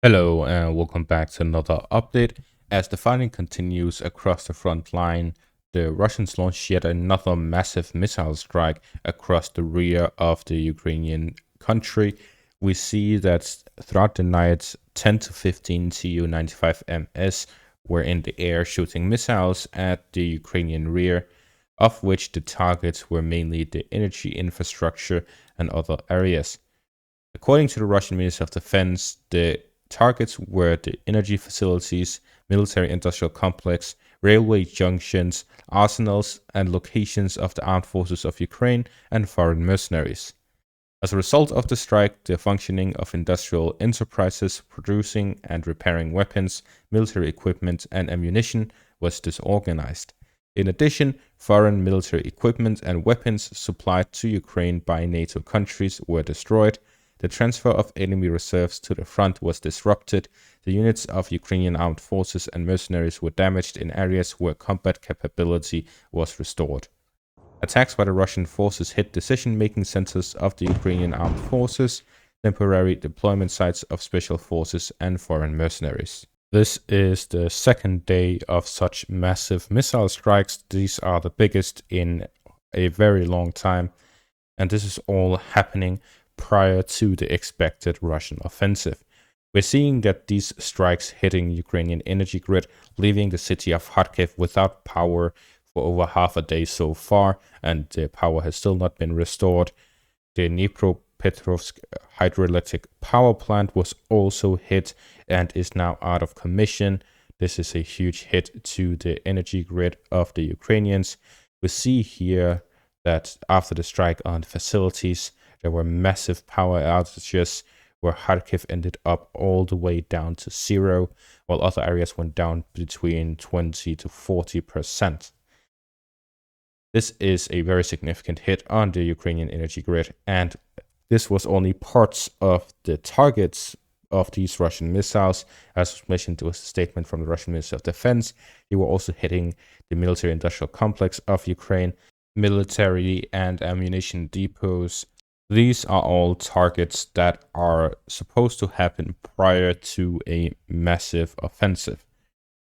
Hello and welcome back to another update. As the fighting continues across the front line, the Russians launched yet another massive missile strike across the rear of the Ukrainian country. We see that throughout the night, 10 to 15 Tu-95MS were in the air shooting missiles at the Ukrainian rear, of which the targets were mainly the energy infrastructure and other areas. According to the Russian Ministry of Defense, the targets were the energy facilities, military industrial complex, railway junctions, arsenals, and locations of the armed forces of Ukraine and foreign mercenaries. As a result of the strike, the functioning of industrial enterprises producing and repairing weapons, military equipment, and ammunition was disorganized. In addition, foreign military equipment and weapons supplied to Ukraine by NATO countries were destroyed. The transfer of enemy reserves to the front was disrupted. The units of Ukrainian armed forces and mercenaries were damaged in areas where combat capability was restored. Attacks by the Russian forces hit decision-making centers of the Ukrainian armed forces, temporary deployment sites of special forces, and foreign mercenaries. This is the second day of such massive missile strikes. These are the biggest in a very long time, and this is all happening prior to the expected Russian offensive. We're seeing that these strikes hitting Ukrainian energy grid, leaving the city of Kharkiv without power for over half a day so far, and the power has still not been restored. The Dnipropetrovsk hydroelectric power plant was also hit and is now out of commission. This is a huge hit to the energy grid of the Ukrainians. We see here that after the strike on the facilities, there were massive power outages where Kharkiv ended up all the way down to zero, while other areas went down between 20 to 40%. This is a very significant hit on the Ukrainian energy grid, and this was only parts of the targets of these Russian missiles. As mentioned, there was a statement from the Russian Ministry of Defense. They were also hitting the military industrial complex of Ukraine, military and ammunition depots. These are all targets that are supposed to happen prior to a massive offensive.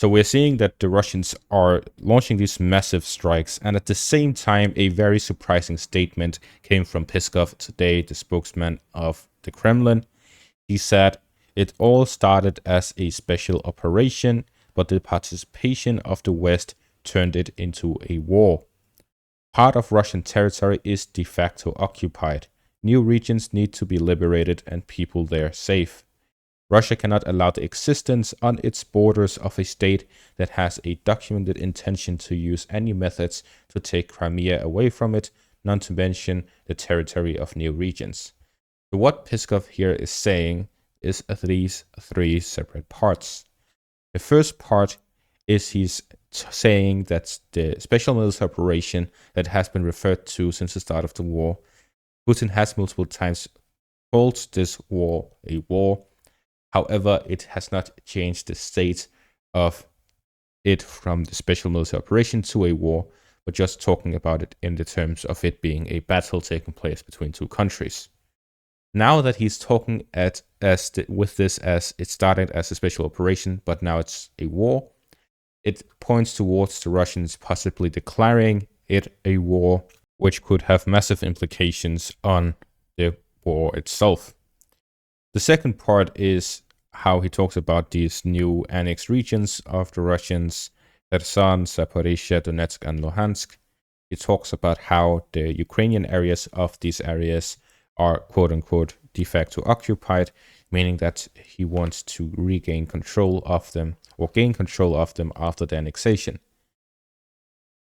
So we're seeing that the Russians are launching these massive strikes, and at the same time, a very surprising statement came from Peskov today, the spokesman of the Kremlin. He said, "It all started as a special operation, but the participation of the West turned it into a war. Part of Russian territory is de facto occupied. New regions need to be liberated and people there safe. Russia cannot allow the existence on its borders of a state that has a documented intention to use any methods to take Crimea away from it, not to mention the territory of new regions." So what Peskov here is saying is these three separate parts. The first part is he's saying that the special military operation that has been referred to since the start of the war, Putin has multiple times called this war a war. However, it has not changed the state of it from the special military operation to a war, but just talking about it in the terms of it being a battle taking place between two countries. Now that he's talking with this as it started as a special operation, but now it's a war, it points towards the Russians possibly declaring it a war, which could have massive implications on the war itself. The second part is how he talks about these new annexed regions of the Russians, Kherson, Zaporizhia, Donetsk, and Luhansk. He talks about how the Ukrainian areas of these areas are quote-unquote de facto occupied, meaning that he wants to regain control of them or gain control of them after the annexation.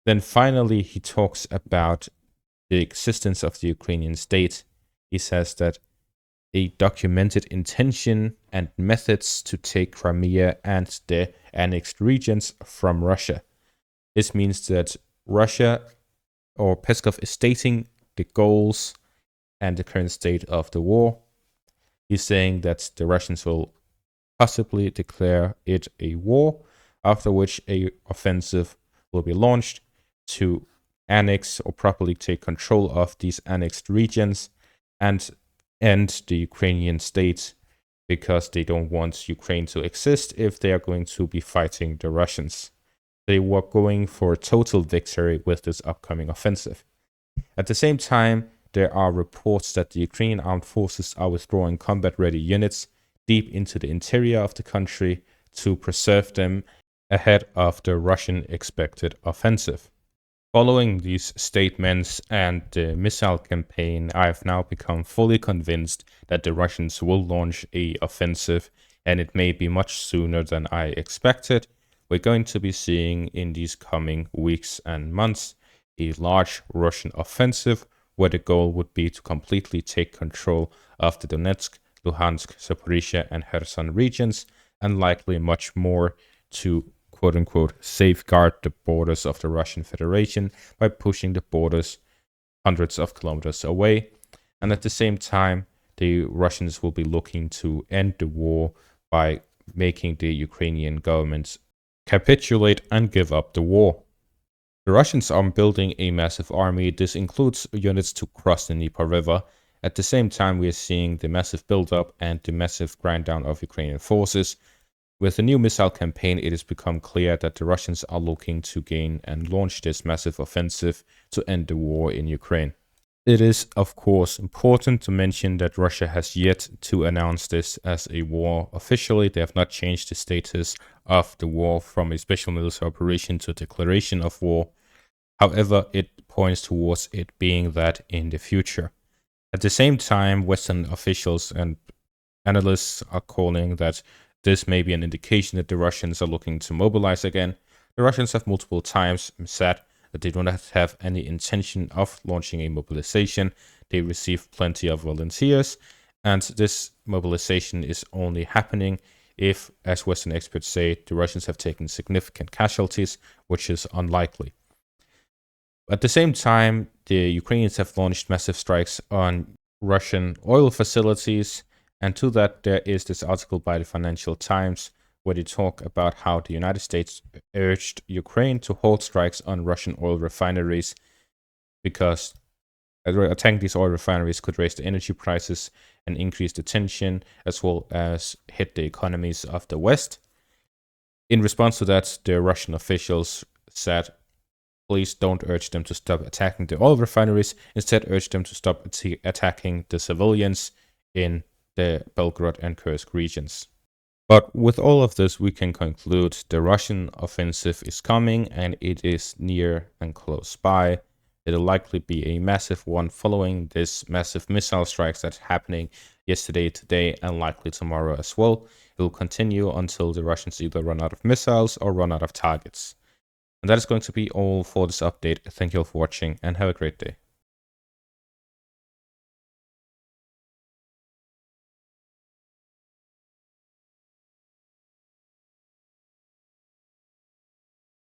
Then finally, he talks about the existence of the Ukrainian state. He says that a documented intention and methods to take Crimea and the annexed regions from Russia. This means that Russia, or Peskov, is stating the goals and the current state of the war. He's saying that the Russians will possibly declare it a war, after which a offensive will be launched to annex or properly take control of these annexed regions and end the Ukrainian state because they don't want Ukraine to exist if they are going to be fighting the Russians. They were going for a total victory with this upcoming offensive. At the same time, there are reports that the Ukrainian armed forces are withdrawing combat-ready units deep into the interior of the country to preserve them ahead of the Russian expected offensive. Following these statements and the missile campaign, I have now become fully convinced that the Russians will launch an offensive, and it may be much sooner than I expected. We're going to be seeing in these coming weeks and months a large Russian offensive where the goal would be to completely take control of the Donetsk, Luhansk, Zaporizhia, and Kherson regions, and likely much more to quote-unquote safeguard the borders of the Russian Federation by pushing the borders hundreds of kilometers away. And at the same time, the Russians will be looking to end the war by making the Ukrainian government capitulate and give up the war. The Russians are building a massive army. This includes units to cross the Dnieper River. At the same time, we are seeing the massive buildup and the massive grind down of Ukrainian forces. With the new missile campaign, it has become clear that the Russians are looking to gain and launch this massive offensive to end the war in Ukraine. It is, of course, important to mention that Russia has yet to announce this as a war officially. They have not changed the status of the war from a special military operation to a declaration of war. However, it points towards it being that in the future. At the same time, Western officials and analysts are calling that this may be an indication that the Russians are looking to mobilize again. The Russians have multiple times said that they do not have any intention of launching a mobilization. They receive plenty of volunteers, and this mobilization is only happening if, as Western experts say, the Russians have taken significant casualties, which is unlikely. At the same time, the Ukrainians have launched massive strikes on Russian oil facilities. And to that, there is this article by the Financial Times where they talk about how the United States urged Ukraine to hold strikes on Russian oil refineries because attacking these oil refineries could raise the energy prices and increase the tension, as well as hit the economies of the West. In response to that, the Russian officials said, please don't urge them to stop attacking the oil refineries. Instead, urge them to stop attacking the civilians in the Belgorod and Kursk regions. But with all of this, we can conclude the Russian offensive is coming and it is near and close by. It'll likely be a massive one following this massive missile strikes that's happening yesterday, today, and likely tomorrow as well. It will continue until the Russians either run out of missiles or run out of targets. And that is going to be all for this update. Thank you all for watching and have a great day.